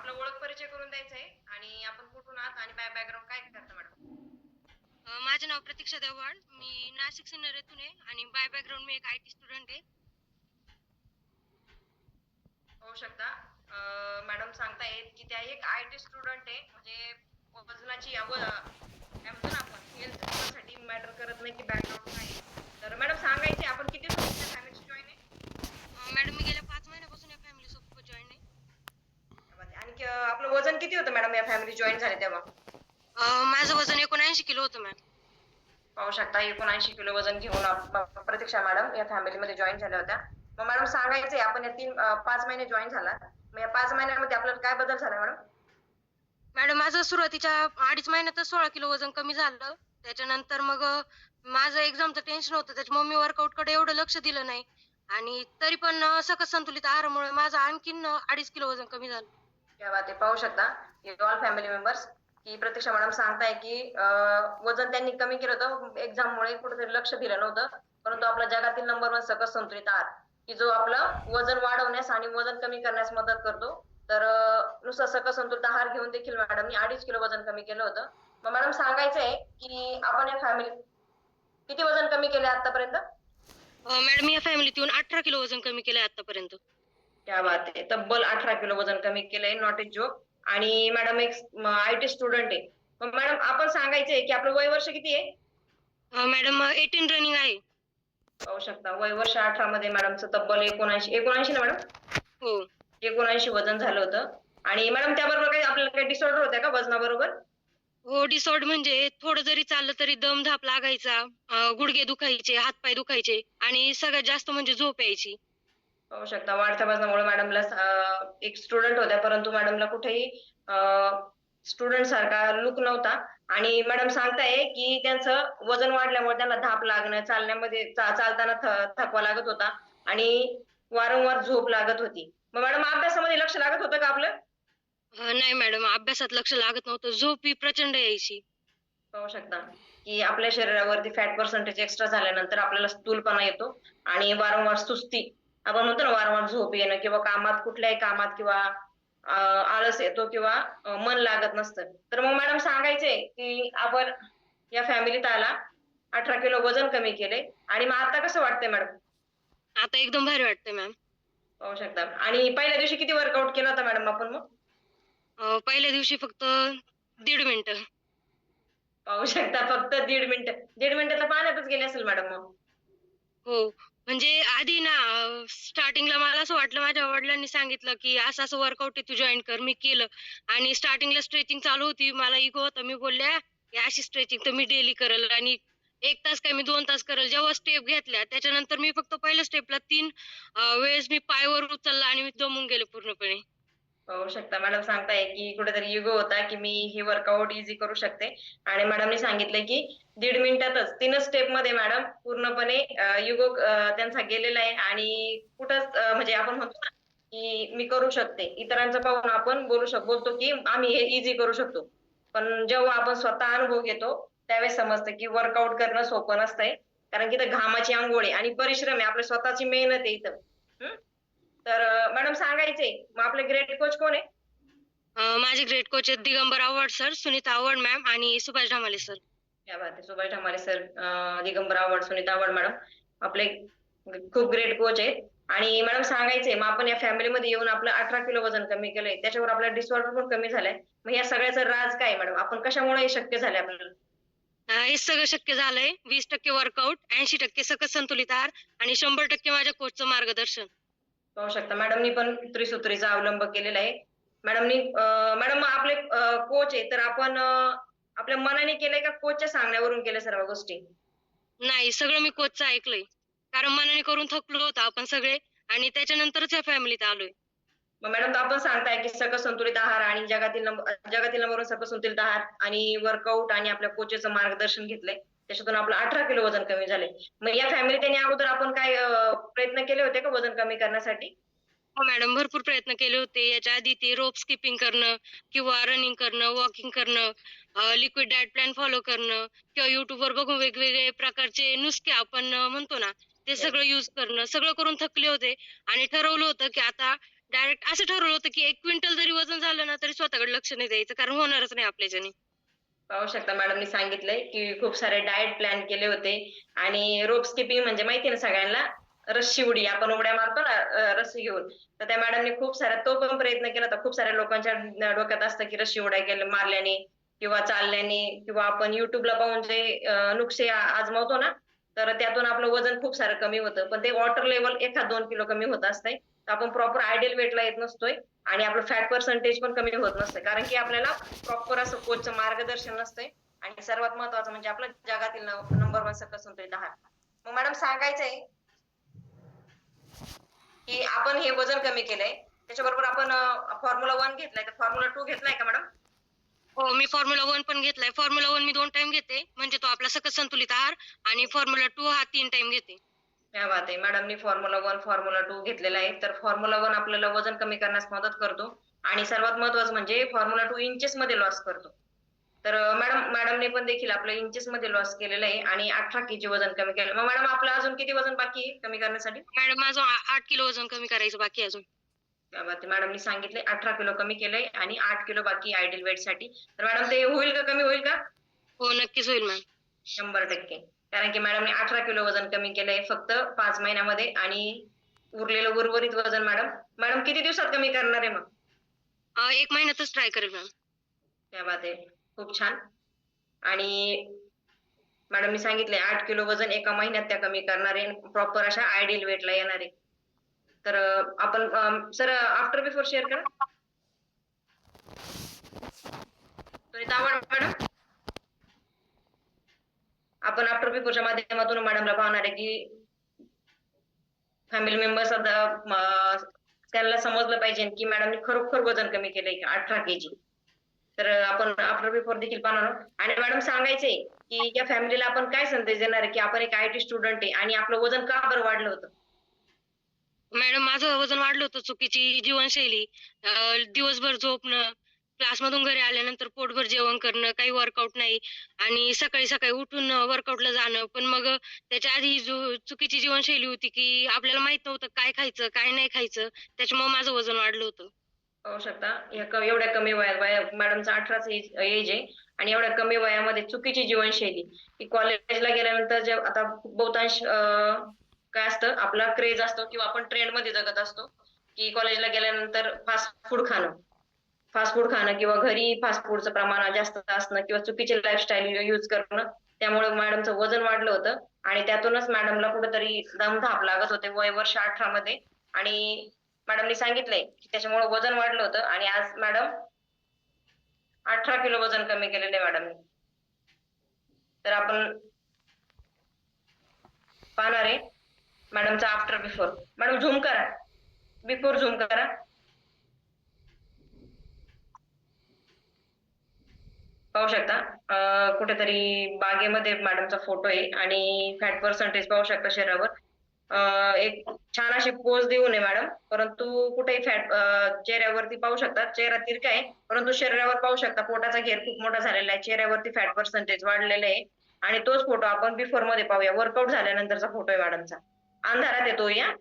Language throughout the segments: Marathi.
आपला ओळख परिचय करून द्यायचा आहे आणि आपण कुठून आहात आणि बॅकग्राऊंड काय करता मॅडम? माझं नाव प्रतीक्षा देवाण. मी नाशिक सिन्नर येथून आहे आणि बाय बॅकग्राऊंड मी एक आय-टी स्टुडंट आहे. होऊ शकता. मॅडम सांगतायत की त्या एक आय टी स्टुडंट आहे, म्हणजे वजनाची काय म्हणतो ना आपण, हेल्थ साठी मॅटर करत नाही की बॅकग्राऊंड काय आहे. तर मॅडम सांगायचे आपण किती फॅमिली जॉईन आहे. मॅडम मी गेल्या 5 महिन्यापासून या फॅमिली सोबत जॉईन आहे. आणि आपलं वजन किती होतं मॅडम या फॅमिली जॉईन झाले तेव्हा? माझं वजन 79 किलो होतं मॅम. पाहू शकता 79 किलो वजन घेऊन प्रतीक्षा मॅडम या फॅमिलीमध्ये जॉईन झाल्या होत्या. मग मॅडम सांगायचंय आपण या 5 महिने जॉईन झाला, मग या 5 महिन्यामध्ये आपल्याला काय बदल झाला मॅडम? मॅडम माझं सुरुवातीच्या 2.5 महिन्यातच 16 किलो वजन कमी झालं. त्याच्यानंतर मग माझं एक्झामचं टेन्शन होतं, त्याच्यामुळे मी वर्कआउटकडे एवढं लक्ष दिलं नाही आणि तरी पण सकस संतुलित आहारामुळे माझं आणखीन 2.5 किलो वजन कमी झालं. क्या बात आहे. पाहू शकता ऑल फॅमिली मेंबर्स की प्रतीक्षा मॅडम सांगताय की वजन त्यांनी कमी केलं होतं, एक्झाममुळे कुठेतरी लक्ष दिलं नव्हतं, परंतु आपला जगातील नंबर 1 सकस संतुलित आहार की जो आपलं वजन वाढवण्यास आणि वजन कमी करण्यास मदत करतो. तर नुसतं सकस संतुलित आहार घेऊन देखील मॅडमनी 2.5 किलो वजन कमी केलं होतं. मग मॅडम सांगायचंय की आपण या फॅमिली किती वजन कमी केले आतापर्यंत? मॅडम या फॅमिलीत येऊन 18 किलो वजन कमी केलंय आतापर्यंत. क्या बात आहे. तब्बल 18 किलो वजन कमी केलंय, नॉट ए जोक. आणि मॅडम एक आय टी स्टुडंट आहे. मग मॅडम आपण सांगायचंय की आपलं वय वर्ष किती आहे? मॅडम 18 रनिंग आहे. पाहू शकता वय वर्ष 18 मध्ये मॅडमचं तब्बल 79 ना मॅडम? हो. 79 वजन झालं होतं. आणि मॅडम त्याबरोबर काही आपल्याला काही डिसऑर्डर होत्या का वजनाबरोबर? हो, डिसऑर्डर म्हणजे थोडं जरी चाललं तरी दम धाप लागायचा, गुडघे दुखायचे, हातपाय दुखायचे आणि सगळ्यात जास्त म्हणजे झोप यायची. पाहू शकता वाढत्या वजनामुळे मॅडमला एक स्टुडंट होत्या, परंतु मॅडमला कुठेही स्टुडंट सारखा लुक नव्हता. आणि मॅडम सांगताय की त्यांचं वजन वाढल्यामुळे त्यांना धाप लागणं, चालण्यामध्ये चालताना थकवा लागत होता आणि वारंवार झोप लागत होती. मग मॅडम अभ्यासामध्ये लक्ष लागत होतं का आपलं? नाही मॅडम, अभ्यासात लक्ष लागत नव्हतं. झोप ही प्रचंड यायची. पाहू शकता की आपल्या शरीरावरती फॅट पर्सेंटेज एक्स्ट्रा झाल्यानंतर आपल्याला स्थूलपणा येतो आणि वारंवार सुस्ती, आपण म्हणतो ना वारंवार झोप येणं किंवा कामात कुठल्याही कामात किंवा आळस येतो किंवा मन लागत नसतं. तर मग मॅडम सांगायचंय की आपण या फॅमिलीत आला, 18 किलो वजन कमी केले आणि मग आता कसं वाटतंय मॅडम? आता एकदम भारी वाटतंय मॅम. पाहू शकता. आणि पहिल्या दिवशी किती वर्कआउट केला होता मॅडम आपण मग? पहिल्या दिवशी फक्त 1.5 मिनिटं. पाहू शकता फक्त 1.5 मिनिटं. 1.5 मिनिटं तर पाण्यातच गेले असेल मॅडम मग. हो. म्हणजे आधी ना स्टार्टिंगला मला असं वाटलं, माझ्या वडिलांनी सांगितलं, की असं-असं वर्कआउट आहे, तू जॉइन कर. मी केलं आणि स्टार्टिंगला स्ट्रेचिंग चालू होती. मला इगो होता. मी बोलले, "ही अशी स्ट्रेचिंग तर मी डेली करेल आणि 1 तास काय मी 2 तास करेल." जेव्हा स्टेप घेतल्या त्याच्यानंतर मी फक्त पहिल्या स्टेपला 3 वेळेस मी पाय वर उचलला आणि मी दमून गेले पूर्णपणे. पाहू शकता मॅडम सांगताय की कुठेतरी इगो होता की मी हे वर्कआउट इझी करू शकते. आणि मॅडमनी सांगितलंय की 1.5 मिनिटातच 3च स्टेपमध्ये मॅडम पूर्णपणे इगो त्यांचा गेलेला आहे आणि कुठंच म्हणजे आपण म्हणतो ना की मी करू शकते. इतरांचं पाहून आपण बोलतो की आम्ही हे इझी करू शकतो. पण जेव्हा आपण स्वतः अनुभव घेतो त्यावेळेस समजतं की वर्कआउट करणं सोपं नसतंय. कारण की इथं घामाची अंघोळ आहे आणि परिश्रम आहे. आपली स्वतःची मेहनत आहे इथं. हं. तर मॅडम सांगायचंय, मग आपले ग्रेट कोच कोण आहे? माझे ग्रेट कोच आहेत दिगंबर आव्हाड सर, सुनीता आव्हाड मॅम आणि सुभाष ढामाले सर. क्या बात है! सुभाष ढामारे सर, दिगंबर आव्हाड, सुनीता आव्हाड मॅडम आपले खूप ग्रेट कोच आहेत. आणि मॅडम सांगायचंय, मग आपण या फॅमिलीमध्ये येऊन आपलं 18 किलो वजन कमी केलंय. त्याच्यावर आपला डिसऑर्डर पण कमी झालाय. मग या सगळ्याचं राज काय आहे मॅडम? आपण कशामुळे हे शक्य झालंय आपल्याला? हे सगळं शक्य झालंय 20% वर्कआउट, 80% सकस संतुलित आहार आणि 100% माझ्या कोचचं मार्गदर्शन. पाहू शकता मॅडमनी पण त्रिसूत्रीचा अवलंब केलेला आहे. मॅडमनी मॅडम मग आपले कोच आहे, तर आपण आपल्या मनाने केलंय का कोचच्या सांगण्यावरून केल्या सर्व गोष्टी? नाही, सगळं मी कोचचं ऐकलंय. कारण मनाने करून थकलो होतो आपण सगळे आणि त्याच्यानंतरच या फॅमिलीत आलोय. मग मॅडम आपण सांगताय की सकस संतुलित आहार आणि जगातील नंबर 1 सकस संतुलित आहार आणि वर्कआउट आणि आपल्या कोचेचं मार्गदर्शन घेतलंय. त्याच्यातून आपलं 18 किलो वजन कमी झालंय. मग या फॅमिलीत त्यांनी अगोदर आपण काय प्रयत्न केले होते का वजन कमी करण्यासाठी? हो मॅडम, भरपूर प्रयत्न केले होते. याच्या आधी ते रोप स्किपिंग करणं किंवा रनिंग करणं, वॉकिंग करणं, लिक्विड डाएट प्लॅन फॉलो करणं किंवा YouTubeवर बघून वेगवेगळे प्रकारचे नुसके आपण म्हणतो ना, ते येस. सगळं यूज करणं, सगळं करून थकले होते आणि ठरवलं होतं, की आता डायरेक्ट असं ठरवलं होतं, की 1 क्विंटल जरी वजन झालं ना, तरी स्वतःकडे लक्ष नाही द्यायचं, कारण होणारच नाही आपल्याच्याने. पाहू शकता मॅडमनी सांगितलंय, की खूप सारे डाएट प्लॅन केले होते आणि रोप स्किपिंग म्हणजे माहिती आहे ना सगळ्यांना, रस्सी उडी आपण उड्या मारतो ना रस्सी घेऊन. तर त्या मॅडमनी खूप साऱ्या तो पण प्रयत्न केला होता. खूप साऱ्या लोकांच्या डोक्यात असतं, की रस्सी उड्या मारल्याने किंवा चालल्याने किंवा आपण YouTubeला पाहून जे नुस्खे आजमावतो ना, तर त्यातून आपलं वजन खूप सारं कमी होतं. पण ते वॉटर लेव्हल 1-2 किलो कमी होत असतंय. तर आपण प्रॉपर आयडियल वेटला येत नसतोय आणि आपलं फॅट पर्सेंटेज पण कमी होत नसतंय. कारण की आपल्याला प्रॉपर असं कोचचं मार्गदर्शन नसतंय आणि सर्वात महत्वाचं म्हणजे आपलं जगातील नंबर 1 सकस संतुलित आहार. मग मॅडम सांगायचंय, की आपण हे वजन कमी केलंय. त्याच्याबरोबर आपण फॉर्म्युला 1 घेतलाय, तर फॉर्म्युला 2 घेतलाय का मॅडम? हो, मी फॉर्म्युला 1 पण घेतलाय. फॉर्म्युला 1 मी 2 टाईम घेते, म्हणजे तो आपला सकस संतुलित आहार आणि फॉर्म्युला 2 हा 3 टाईम घेते. क्या बात आहे. मॅडमनी फॉर्म्युला 1, फॉर्म्युला 2 घेतलेला आहे. तर फॉर्म्युला 1 आपल्याला वजन कमी करण्यास मदत करतो आणि सर्वात महत्वाचं म्हणजे फॉर्म्युला 2 इंचेसमध्ये लॉस करतो. तर मॅडमने पण देखील आपलं इंचेसमध्ये लॉस केलेलं आहे आणि 18 केजी वजन कमी केलं. मग मॅडम आपलं अजून किती वजन बाकी आहे कमी करण्यासाठी? मॅडम माझं 8 किलो वजन कमी करायचं बाकी आहे अजून. क्या बात आहे. मॅडमनी सांगितलंय 18 किलो कमी केलंय आणि 8 किलो बाकी आयडियल वेटसाठी. तर मॅडम ते होईल का, कमी होईल का? हो, नक्कीच होईल मॅम. 100%. कारण की मॅडमने 18 किलो वजन कमी केलंय फक्त 5 महिन्यामध्ये आणि उरलेलं उर्वरित वजन मॅडम मॅडम किती दिवसात कमी करणार आहे मग? 1 महिन्यातच ट्राय करेल मॅम. क्या बात आहे. खूप छान. आणि मॅडमनी सांगितलंय 8 किलो वजन एका महिन्यात त्या कमी करणार आहे. प्रॉपर अशा आयडियल वेटला येणार आहे. तर आपण सर आफ्टर बिफोर शेअर करा. सुनीता आव्हाड मॅडम, आपण आफ्टर बिफोरच्या माध्यमातून मॅडमला पाहणार आहे की फॅमिली मेंबर्स आता त्यांना समजलं पाहिजे की मॅडमनी खरोखर वजन कमी केलंय 18 केजी. तर आपण आफ्टर बिफोर देखील पाहणार आहोत. आणि मॅडम सांगायचंय की या फॅमिलीला आपण काय संदेश देणार आहे की आपण एक आयटी स्टुडंट आहे आणि आपलं वजन का बरं वाढलं होतं? मॅडम माझं वजन वाढलं होतं. चुकीची जीवनशैली, दिवसभर झोपणं, क्लासमधून घरी आल्यानंतर पोटभर जेवण करणं, काही वर्कआउट नाही आणि सकाळी-सकाळी उठून वर्कआउटला जाणं. पण मग त्याच्या आधी जो चुकीची जीवनशैली होती, की आपल्याला माहीत नव्हतं काय खायचं, काय नाही खायचं. त्याच्यामुळे माझं वजन वाढलं होतं. पाहू शकता एवढ्या कमी वयात मॅडमचं 18च एज आहे आणि एवढ्या कमी वयामध्ये चुकीची जीवनशैली की कॉलेजला गेल्यानंतर जे आता बहुतांश काय असतं आपला क्रेज असतो किंवा आपण ट्रेंडमध्ये जगत असतो की कॉलेजला गेल्यानंतर फास्ट फूड खाणं किंवा घरी फास्ट फूडचं प्रमाण जास्त असणं किंवा चुकीचे लाईफस्टाईल यूज करणं त्यामुळे मॅडमचं वजन वाढलं होतं आणि त्यातूनच मॅडमला कुठेतरी दमधाप लागत होते वय वर्ष 18 मध्ये आणि मॅडमनी सांगितलंय की त्याच्यामुळे वजन वाढलं होतं आणि आज मॅडम 18 किलो वजन कमी केलेलं आहे मॅडमनी. तर आपण पाहणार आहे मॅडमचा आफ्टर बिफोर. मॅडम झूम करा. बिफोर झूम करा. पाहू शकता कुठेतरी बागेमध्ये मॅडमचा फोटो आहे आणि फॅट पर्सेंटेज पाहू शकता शरीरावर. एक छान अशी पोज देऊन आहे मॅडम. परंतु कुठेही फॅट चेहऱ्यावरती पाहू शकता. चेहरा तिरका आहे, परंतु शरीरावर पाहू शकता पोटाचा घेर खूप मोठा झालेला आहे. चेहऱ्यावरती फॅट पर्सेंटेज वाढलेलं आहे आणि तोच फोटो आपण बिफोर मध्ये पाहूया. वर्कआउट झाल्यानंतरचा फोटो आहे मॅडमचा. अंधारात येतोय हा.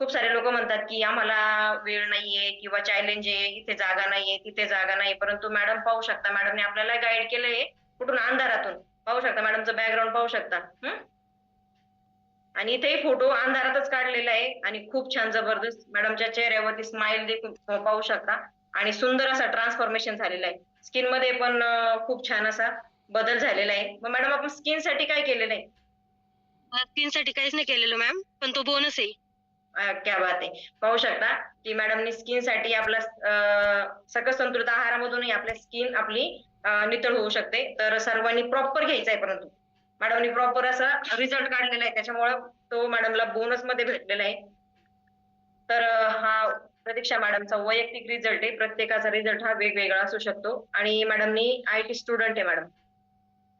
खूप सारे लोक म्हणतात की आम्हाला वेळ नाहीये किंवा चॅलेंज आहे, इथे जागा नाहीये, तिथे जागा नाही. परंतु मॅडम पाहू शकता मॅडमने आपल्याला गाईड केलंय कुठून अंधारातून. पाहू शकता मॅडमचं बॅकग्राऊंड पाहू शकता. आणि इथेही फोटो अंधारातच काढलेला आहे आणि खूप छान जबरदस्त मॅडमच्या चेहऱ्यावरती स्माइल देखील पाहू शकता आणि सुंदर असा ट्रान्सफॉर्मेशन झालेला आहे. स्किन मध्ये पण खूप छान असा बदल झालेला आहे. मग मॅडम आपण स्किन साठी काय केलेलं आहे? स्किनसाठी काहीच नाही केलेलं मॅम, पण तो बोनस आहे. क्या बात आहे. पाहू शकता की मॅडमनी स्किनसाठी आपला सकस संतुलित आहारामधूनही आपल्या स्किन आपली नितळ होऊ शकते. तर सर्वांनी प्रॉपर घ्यायचा आहे परंतु. मॅडमनी प्रॉपर असा रिझल्ट काढलेला आहे. त्याच्यामुळं तो मॅडमला बोनसमध्ये भेटलेला आहे. तर हा प्रतीक्षा मॅडमचा वैयक्तिक रिझल्ट आहे. प्रत्येकाचा रिझल्ट हा वेगवेगळा असू शकतो आणि मॅडमनी आयटी स्टुडंट आहे मॅडम.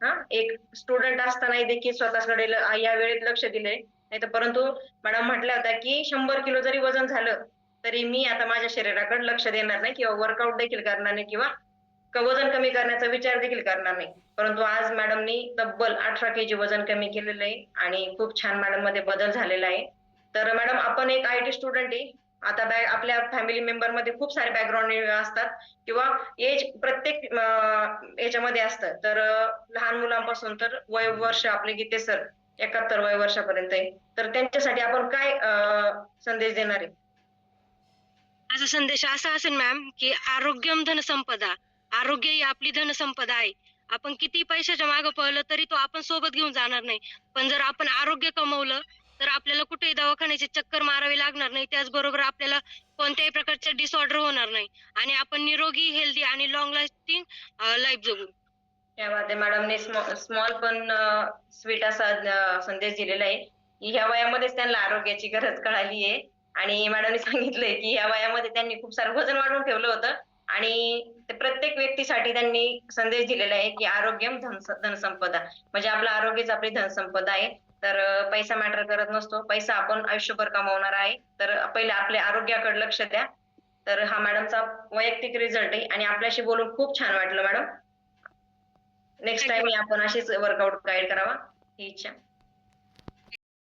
हां, एक स्टुडंट असतानाही देखील स्वतःकडे या वेळेत लक्ष दिलंय. नाहीतर परंतु मॅडम म्हटल्या होत्या, की 100 किलो जरी वजन झालं, तरी मी आता माझ्या शरीराकडे लक्ष देणार नाही किंवा वर्कआउट देखील करणार नाही किंवा वजन कमी करण्याचा विचार देखील करणार नाही. परंतु आज मॅडमनी तब्बल 18 केजी वजन कमी केलेलं आहे आणि खूप छान मॅडममध्ये बदल झालेला आहे. तर मॅडम आपण एक आयटी स्टुडंट आहे. आता आपल्या फॅमिली मेंबर मध्ये खूप सारे बॅकग्राऊंड असतात किंवा एज प्रत्येक याच्यामध्ये असतं. तर लहान मुलांपासून तर वय वर्ष आपले गीते सर 71 वय वर्षापर्यंत आहे. तर त्यांच्यासाठी आपण काय संदेश देणार आहे? माझा संदेश असा असेल मॅम, की आरोग्यम धनसंपदा. आरोग्य ही आपली धनसंपदा आहे. आपण किती पैशाच्या मागे पळलं तरी तो आपण सोबत घेऊन जाणार नाही. पण जर आपण आरोग्य कमवलं, तर आपल्याला कुठेही दवाखान्याची चक्कर मारावी लागणार नाही. त्याचबरोबर आपल्याला कोणत्याही प्रकारचे डिसऑर्डर होणार नाही आणि आपण निरोगी, हेल्दी आणि लाँग लास्टिंग लाईफ जगू. त्या बात आहे. मॅडमने स्मॉल पण स्वीट असा संदेश दिलेला आहे, की ह्या वयामध्येच त्यांना आरोग्याची गरज कळाली आहे आणि मॅडमने सांगितलंय, की ह्या वयामध्ये त्यांनी खूप सारं वजन वाढवून ठेवलं होतं आणि ते प्रत्येक व्यक्तीसाठी त्यांनी संदेश दिलेला आहे, की आरोग्यम धनसंपदा. म्हणजे आपलं आरोग्यच आपली धनसंपदा आहे. तर पैसा मॅटर करत नसतो. पैसा आपण आयुष्यभर कमावणार आहे. तर पहिले आपल्या आरोग्याकडे लक्ष द्या. तर हा मॅडमचा वैयक्तिक रिझल्ट आहे आणि आपल्याशी बोलून खूप छान वाटलं madam. Next thank you time ma'am. आपण अशीच वर्कआउट गाईड करावा ही इच्छा.